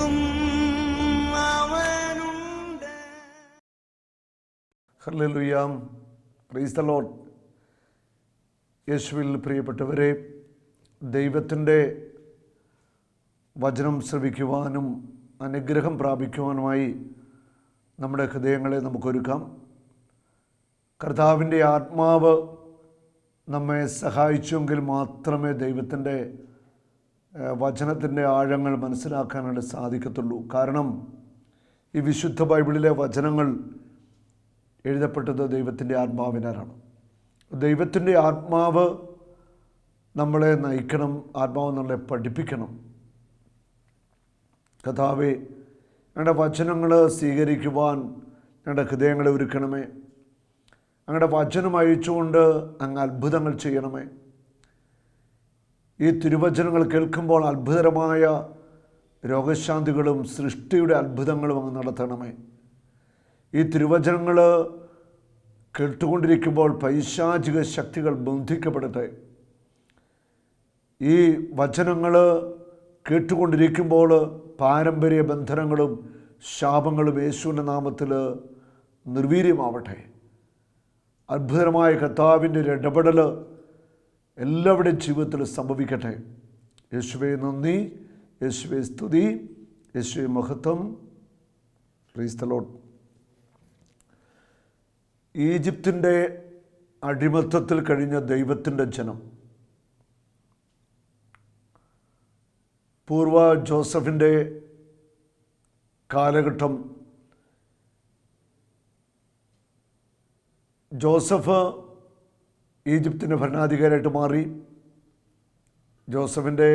എന്നും അവനുണ്ട്. Hallelujah. Praise the Lord. യേശുവിൽ പ്രിയപ്പെട്ടവരെ, ദൈവത്തിൻ്റെ വചനം ശ്രവിക്കുവാനും അനുഗ്രഹം പ്രാപിക്കുവാനുമായി നമ്മുടെ ഹൃദയങ്ങളെ നമുക്കൊരുക്കാം. കർത്താവിൻ്റെ ആത്മാവ് നമ്മെ സഹായിച്ചുവെങ്കിൽ മാത്രമേ ദൈവത്തിൻ്റെ വചനത്തിൻ്റെ ആഴങ്ങൾ മനസ്സിലാക്കാനായിട്ട് സാധിക്കത്തുള്ളൂ. കാരണം ഈ വിശുദ്ധ ബൈബിളിലെ വചനങ്ങൾ എഴുതപ്പെട്ടത് ദൈവത്തിൻ്റെ ആത്മാവിനാലാണ്. ദൈവത്തിൻ്റെ ആത്മാവ് നമ്മളെ നയിക്കണം, ആത്മാവ് നമ്മളെ പഠിപ്പിക്കണം. കർത്താവേ, ഞങ്ങളുടെ വചനങ്ങൾ സ്വീകരിക്കുവാൻ ഞങ്ങളുടെ ഹൃദയങ്ങളെ ഒരുക്കണമേ. ഞങ്ങളുടെ വചനം അയച്ചുകൊണ്ട് അങ്ങ് അത്ഭുതങ്ങൾ ചെയ്യണമേ. ഈ തിരുവചനങ്ങൾ കേൾക്കുമ്പോൾ അത്ഭുതകരമായ രോഗശാന്തികളും സൃഷ്ടിയുടെ അത്ഭുതങ്ങളും അങ്ങ് നടത്തണമേ. ഈ തിരുവചനങ്ങൾ കേട്ടുകൊണ്ടിരിക്കുമ്പോൾ പൈശാചിക ശക്തികൾ ബന്ധിക്കപ്പെടട്ടെ. ഈ വചനങ്ങൾ കേട്ടുകൊണ്ടിരിക്കുമ്പോൾ പാരമ്പര്യ ബന്ധനങ്ങളും ശാപങ്ങളും യേശുവിൻ്റെ നാമത്തിൽ നിർവീര്യമാവട്ടെ. അത്ഭുതമായ കർത്താവിൻ്റെ ഒരു ഇടപെടൽ എല്ലാവരുടെയും ജീവിതത്തിൽ സംഭവിക്കട്ടെ. യേശുവേ നന്ദി, യേശുവേ സ്തുതി, യേശുവേ മഹത്വം. Praise the Lord. ഈജിപ്തിൻ്റെ അടിമത്തത്തിൽ കഴിഞ്ഞ ദൈവത്തിൻ്റെ ജനം പൂർവ ജോസഫിൻ്റെ കാലഘട്ടം, ജോസഫ് ഈജിപ്തിൻ്റെ ഭരണാധികാരിയായിട്ട് മാറി. ജോസഫിൻ്റെ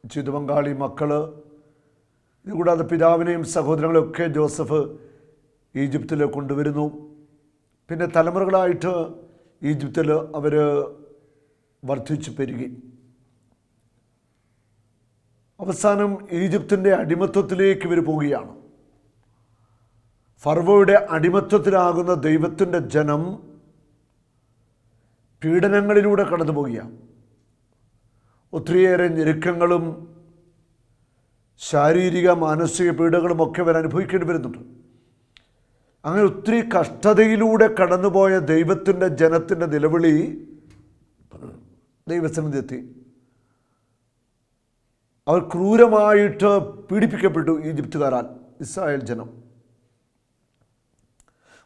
ചിതുപങ്കാളി മക്കൾ, ഇതുകൂടാതെ പിതാവിനെയും സഹോദരങ്ങളെയൊക്കെ ജോസഫ് ഈജിപ്തിൽ കൊണ്ടുവരുന്നു. പിന്നെ തലമുറകളായിട്ട് ഈജിപ്തിൽ അവർ വർദ്ധിച്ചു പെരുകി. അവസാനം ഈജിപ്തിൻ്റെ അടിമത്വത്തിലേക്ക് ഇവർ പോവുകയാണ്. ഫറവോയുടെ അടിമത്വത്തിലാകുന്ന ദൈവത്തിൻ്റെ ജനം പീഡനങ്ങളിലൂടെ കടന്നു പോവുകയാണ്. ഒത്തിരിയേറെ ഞെരുക്കങ്ങളും ശാരീരിക മാനസിക പീഡകളും ഒക്കെ അവർ അനുഭവിക്കേണ്ടി വരുന്നുണ്ട്. അങ്ങനെ ഒത്തിരി കഷ്ടതയിലൂടെ കടന്നുപോയ ദൈവത്തിൻ്റെ ജനത്തിൻ്റെ നിലവിളി ദൈവസന്നിധിയെത്തി. അവർ ക്രൂരമായിട്ട് പീഡിപ്പിക്കപ്പെട്ടു ഈജിപ്തുകാരാൽ, ഇസ്രായേൽ ജനം.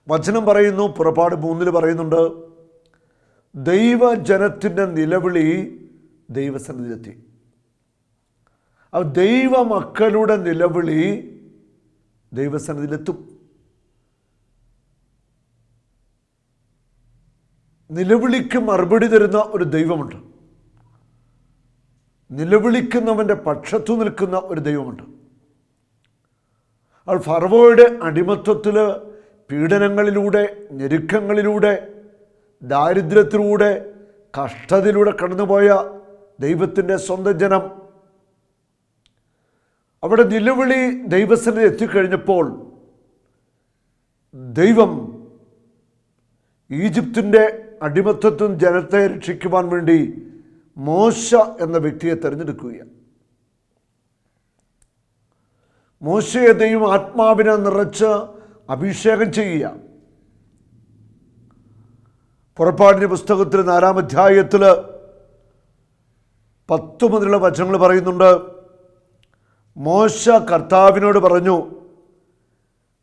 വചനം പറയുന്നു, പുറപ്പാട് 3 പറയുന്നുണ്ട്, ദൈവജനത്തിൻ്റെ നിലവിളി ദൈവസന്നിധിയിലെത്തി. ആ ദൈവമക്കളുടെ നിലവിളി ദൈവസന്നിധിയിലെത്തും. നിലവിളിക്ക് മറുപടി തരുന്ന ഒരു ദൈവമുണ്ട്. നിലവിളിക്കുന്നവൻ്റെ പക്ഷത്തു നിൽക്കുന്ന ഒരു ദൈവമുണ്ട്. അവൾ ഫറവോയുടെ അടിമത്വത്തിൽ പീഡനങ്ങളിലൂടെ, ഞെരുക്കങ്ങളിലൂടെ, ദാരിദ്ര്യത്തിലൂടെ, കഷ്ടതയിലൂടെ കടന്നുപോയ ദൈവത്തിൻ്റെ സ്വന്തം ജനം, അവിടെ നിലവിളി ദൈവസന്നിധി എത്തിക്കഴിഞ്ഞപ്പോൾ ദൈവം ഈജിപ്തിൻ്റെ അടിമത്വത്തിൽ ജനത്തെ രക്ഷിക്കുവാൻ വേണ്ടി മോശ എന്ന വ്യക്തിയെ തിരഞ്ഞെടുക്കുകയാണ്. മോശയെ ദൈവം ആത്മാവിനെ നിറച്ച് അഭിഷേകം ചെയ്യുക. പുറപ്പാടിൻ്റെ പുസ്തകത്തിൽ 4-ാം അധ്യായത്തിൽ 10 മുതലുള്ള വചനങ്ങൾ പറയുന്നുണ്ട്. മോശ കർത്താവിനോട് പറഞ്ഞു,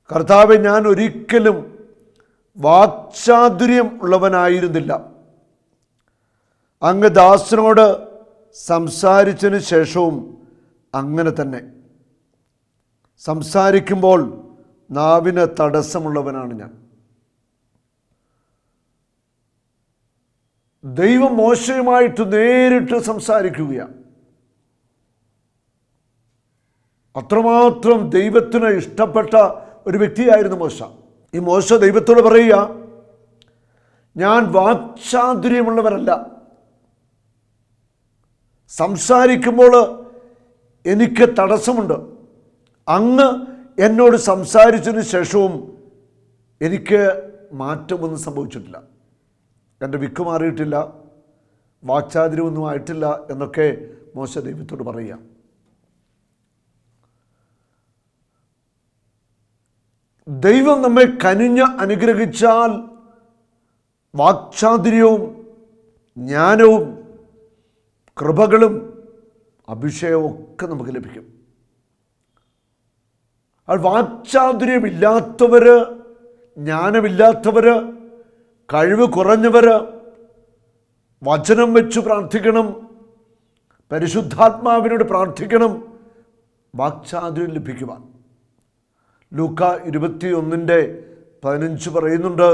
കർത്താവേ, ഞാൻ ഒരിക്കലും വാക്ചാതുര്യം ഉള്ളവനായിരുന്നില്ല. അങ്ങ് ദാസനോട് സംസാരിച്ചതിന് ശേഷവും അങ്ങനെ തന്നെ. സംസാരിക്കുമ്പോൾ നാവിന് തടസ്സമുള്ളവനാണ് ഞാൻ. ദൈവം മോശയുമായിട്ട് നേരിട്ട് സംസാരിക്കുകയാണ്. അത്രമാത്രം ദൈവത്തിന് ഇഷ്ടപ്പെട്ട ഒരു വ്യക്തിയായിരുന്നു മോശ. ഈ മോശ ദൈവത്തോട് പറയുക, ഞാൻ വാക്ചാതുര്യമുള്ളവരല്ല, സംസാരിക്കുമ്പോൾ എനിക്ക് തടസ്സമുണ്ട്. അങ്ങ് എന്നോട് സംസാരിച്ചതിന് ശേഷവും എനിക്ക് മാറ്റമൊന്നും സംഭവിച്ചിട്ടില്ല, എൻ്റെ വിക്ക് മാറിയിട്ടില്ല, വാക്ചാതുര്യമൊന്നും ആയിട്ടില്ല എന്നൊക്കെ മോശ ദൈവത്തോട് പറയുക. ദൈവം നമ്മെ കനിഞ്ഞ് അനുഗ്രഹിച്ചാൽ വാക്ചാതുര്യവും ജ്ഞാനവും കൃപകളും അഭിഷേകവും ഒക്കെ നമുക്ക് ലഭിക്കും. വാക്ചാതുര്യമില്ലാത്തവർ, ജ്ഞാനമില്ലാത്തവർ, കഴിവ് കുറഞ്ഞവർ വചനം വെച്ച് പ്രാർത്ഥിക്കണം, പരിശുദ്ധാത്മാവിനോട് പ്രാർത്ഥിക്കണം വാക്ചാതുര്യം ലഭിക്കുവാൻ. ലൂക്ക 21:15 പറയുന്നുണ്ട്,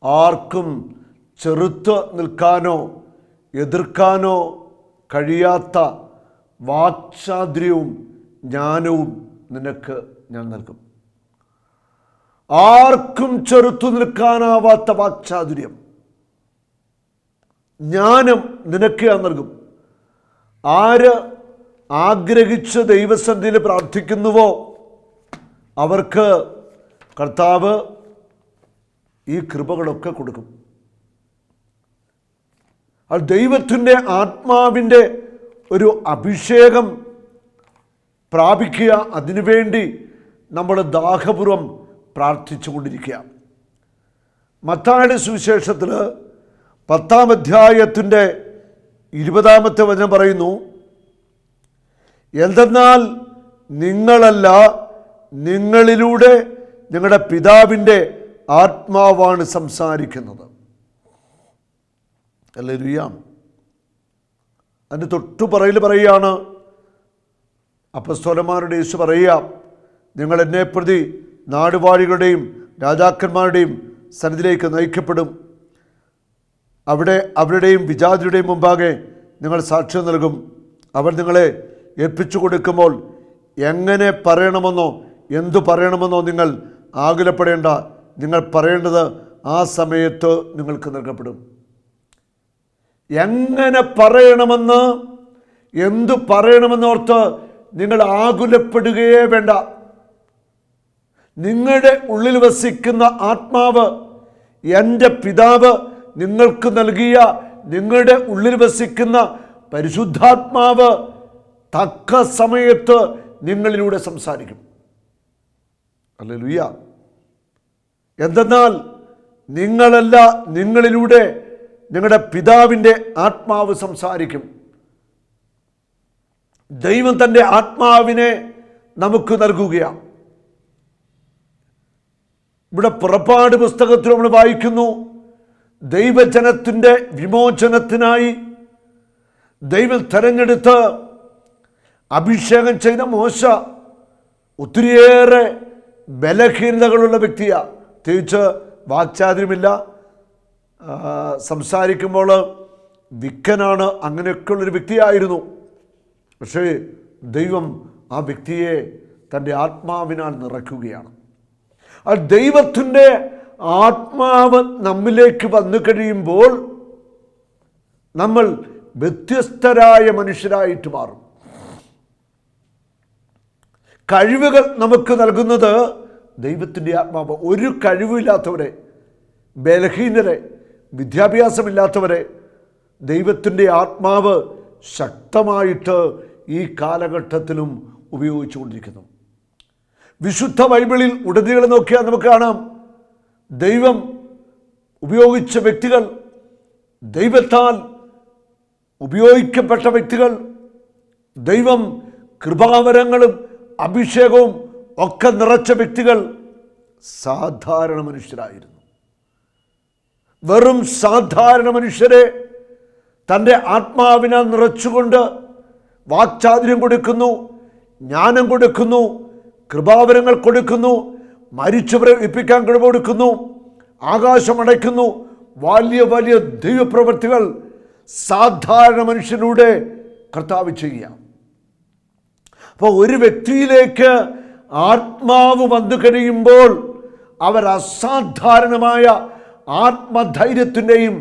ആർക്കും ചെറുത്ത് നിൽക്കാനോ എതിർക്കാനോ കഴിയാത്ത വാക്ചാതുര്യവും ജ്ഞാനവും നിനക്ക് ഞാൻ നൽകും. ആർക്കും ചെറുത്തു നിൽക്കാനാവാത്ത വാക്ചാതുര്യം, ജ്ഞാനം നിനക്ക് ഞാൻ നൽകും. ആര് ആഗ്രഹിച്ച് ദൈവസന്നിധിയിൽ പ്രാർത്ഥിക്കുന്നുവോ അവർക്ക് കർത്താവ് ഈ കൃപകളൊക്കെ കൊടുക്കും. അത് ദൈവത്തിൻ്റെ ആത്മാവിൻ്റെ ഒരു അഭിഷേകം പ്രാപിക്കുക, അതിനുവേണ്ടി നമ്മൾ ദാഹപൂർവം പ്രാർത്ഥിച്ചു കൊണ്ടിരിക്കുക. മത്തായിയുടെ സുവിശേഷത്തിൽ 10-ാം അധ്യായത്തിൻ്റെ 20-ാമത്തെ വചനം പറയുന്നു, എന്തെന്നാൽ നിങ്ങളല്ല, നിങ്ങളിലൂടെ നിങ്ങളുടെ പിതാവിൻ്റെ ആത്മാവാണ് സംസാരിക്കുന്നത്. ഹല്ലേലൂയ. അതിന് തൊട്ടുപുറകിൽ പറയുകയാണ്, അപ്പസ്തോലന്മാരുടെ യേശു പറയുക, നിങ്ങൾ എന്നെ പ്രതി നാടുവാഴികളുടെയും രാജാക്കന്മാരുടെയും സന്നിധിയിലേക്ക് നയിക്കപ്പെടും. അവിടെ അവരുടെയും വിജാതിയുടെയും മുമ്പാകെ നിങ്ങൾ സാക്ഷ്യം നൽകും. അവർ നിങ്ങളെ ഏൽപ്പിച്ചു കൊടുക്കുമ്പോൾ എങ്ങനെ പറയണമെന്നോ എന്തു പറയണമെന്നോ നിങ്ങൾ ആകുലപ്പെടേണ്ട. നിങ്ങൾ പറയേണ്ടത് ആ സമയത്ത് നിങ്ങൾക്ക് നൽകപ്പെടും. എങ്ങനെ പറയണമെന്ന്, എന്തു പറയണമെന്നോർത്ത് നിങ്ങൾ ആകുലപ്പെടുകയേ വേണ്ട. നിങ്ങളുടെ ഉള്ളിൽ വസിക്കുന്ന ആത്മാവ്, എൻ്റെ പിതാവ് നിങ്ങൾക്ക് നൽകിയ നിങ്ങളുടെ ഉള്ളിൽ വസിക്കുന്ന പരിശുദ്ധാത്മാവ് തക്ക സമയത്ത് നിങ്ങളിലൂടെ സംസാരിക്കും. ഹല്ലേലൂയ. എന്തെന്നാൽ നിങ്ങളല്ല, നിങ്ങളിലൂടെ നിങ്ങളുടെ പിതാവിൻ്റെ ആത്മാവ് സംസാരിക്കും. ദൈവം തൻ്റെ ആത്മാവിനെ നമുക്ക് നൽകുകയാണ്. ഇവിടെ പുറപ്പാട് പുസ്തകത്തിൽ നമ്മൾ വായിക്കുന്നു, ദൈവജനത്തിൻ്റെ വിമോചനത്തിനായി ദൈവം തെരഞ്ഞെടുത്ത് അഭിഷേകം ചെയ്ത മോശ ഒത്തിരിയേറെ ബലഹീനതകളുള്ള വ്യക്തിയാണ്. തിരിച്ച് വാക്ചാതുര്യമില്ല, സംസാരിക്കുമ്പോൾ വിക്കനാണ്, അങ്ങനെയൊക്കെയുള്ളൊരു വ്യക്തിയായിരുന്നു. പക്ഷേ ദൈവം ആ വ്യക്തിയെ തൻ്റെ ആത്മാവിനാൽ നിറയ്ക്കുകയാണ്. ആ ദൈവത്തിൻ്റെ ആത്മാവ് നമ്മിലേക്ക് വന്നു കഴിയുമ്പോൾ നമ്മൾ വ്യത്യസ്തരായ മനുഷ്യരായിട്ട് മാറും. കഴിവുകൾ നമുക്ക് നൽകുന്നത് ദൈവത്തിൻ്റെ ആത്മാവ്. ഒരു കഴിവില്ലാത്തവരെ, ബലഹീനരെ, വിദ്യാഭ്യാസമില്ലാത്തവരെ ദൈവത്തിൻ്റെ ആത്മാവ് ശക്തമായിട്ട് ഈ കാലഘട്ടത്തിലും ഉപയോഗിച്ചു കൊണ്ടിരിക്കുന്നു. വിശുദ്ധ ബൈബിളിൽ ഉടനീളം നോക്കിയാൽ നമുക്ക് കാണാം, ദൈവം ഉപയോഗിച്ച വ്യക്തികൾ, ദൈവത്താൽ ഉപയോഗിക്കപ്പെട്ട വ്യക്തികൾ, ദൈവം കൃപാവരങ്ങളും അഭിഷേകവും ഒക്കെ നിറച്ച വ്യക്തികൾ സാധാരണ മനുഷ്യരായിരുന്നു. വെറും സാധാരണ മനുഷ്യരെ തൻ്റെ ആത്മാവിനാൽ നിറച്ചുകൊണ്ട് വാക്ചാതുര്യം കൊടുക്കുന്നു, ജ്ഞാനം കൊടുക്കുന്നു, കൃപാവരങ്ങൾ കൊടുക്കുന്നു, മരിച്ചവരെ ഉയിപ്പിക്കാൻ കഴിവ് കൊടുക്കുന്നു, ആകാശമടയ്ക്കുന്നു. വലിയ വലിയ ദൈവപ്രവൃത്തികൾ സാധാരണ മനുഷ്യനൂടെ കർത്താവ് ചെയ്യുക. അപ്പോൾ ഒരു വ്യക്തിയിലേക്ക് ആത്മാവ് വന്നു കഴിയുമ്പോൾ അവർ അസാധാരണമായ ആത്മധൈര്യത്തിൻ്റെയും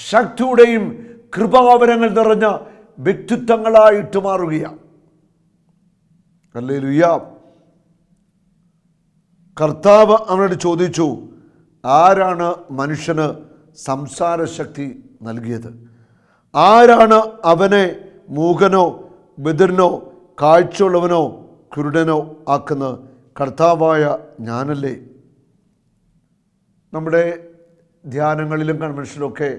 ശക്തിയുടെയും കൃപാവരങ്ങൾ നിറഞ്ഞ വ്യക്തിത്വങ്ങളായിട്ട് മാറുകയാണ്. ഹല്ലേലൂയ. കർത്താവ് അവനോട് ചോദിച്ചു, ആരാണ് മനുഷ്യന് സംസാരശക്തി നൽകിയത്? ആരാണ് അവനെ മൂകനോ ബധിരനോ കാഴ്ചയുള്ളവനോ കുരുടനോ ആക്കുന്നത്? കർത്താവായ ഞാനല്ലേ. നമ്മുടെ ധ്യാനങ്ങളിലും കൺവെൻഷനിലൊക്കെ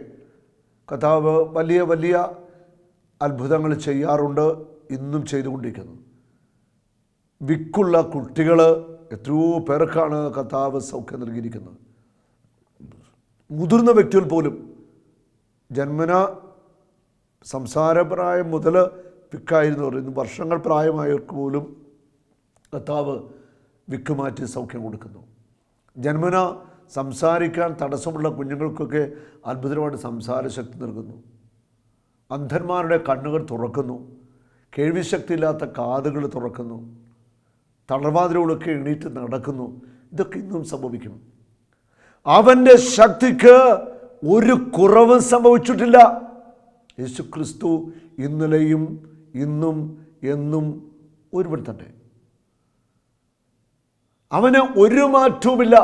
കർത്താവ് വലിയ വലിയ അത്ഭുതങ്ങൾ ചെയ്യാറുണ്ട്, ഇന്നും ചെയ്തുകൊണ്ടിരിക്കുന്നു. വിക്കുള്ള കുട്ടികൾ എത്രയോ പേർക്കാണ് കർത്താവ് സൗഖ്യം നൽകിയിരിക്കുന്നത്. മുതിർന്ന വ്യക്തികൾ പോലും ജന്മന സംസാരപ്രായം മുതൽ വിക്കായിരുന്നു പറയുന്നു. വർഷങ്ങൾ പ്രായമായവർക്ക് പോലും കർത്താവ് വിക്ക് മാറ്റി സൗഖ്യം കൊടുക്കുന്നു. ജന്മന സംസാരിക്കാൻ തടസ്സമുള്ള കുഞ്ഞുങ്ങൾക്കൊക്കെ അത്ഭുതമായിട്ട് സംസാരശക്തി നൽകുന്നു. അന്ധന്മാരുടെ കണ്ണുകൾ തുറക്കുന്നു. കേൾവിശക്തിയില്ലാത്ത കാതുകൾ തുറക്കുന്നു. തളർവാതിലൂടെയൊക്കെ എണീറ്റ് നടക്കുന്നു. ഇതൊക്കെ ഇന്നും സംഭവിക്കും. അവൻ്റെ ശക്തിക്ക് ഒരു കുറവും സംഭവിച്ചിട്ടില്ല. യേശുക്രിസ്തു ഇന്നലെയും ഇന്നും എന്നും ഒരുവൻ തന്നെ. അവന് ഒരു മാറ്റവുമില്ല.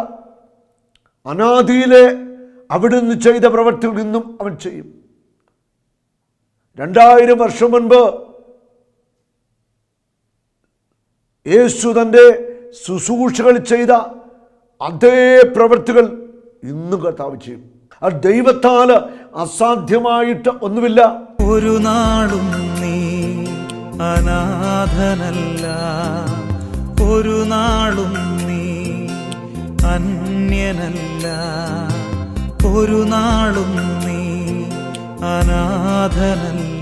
അനാദിയിലെ അവിടുന്ന് ചെയ്ത പ്രവൃത്തികൾ ഇന്നും അവൻ ചെയ്യും. 2000 വർഷം മുൻപ് യേശു തൻ്റെ ശുശ്രൂഷകൾ ചെയ്ത അതേ പ്രവൃത്തികൾ ഇന്നും കർത്താവ് ചെയ്യും. ആ ദൈവത്താൽ അസാധ്യമായിട്ട് ഒന്നുമില്ല. ഒരു നാളും നീ അനാഥനല്ല, ഒരു നാളും നീ അന്യനല്ല, ഒരു നാളും നീ അനാഥനല്ല.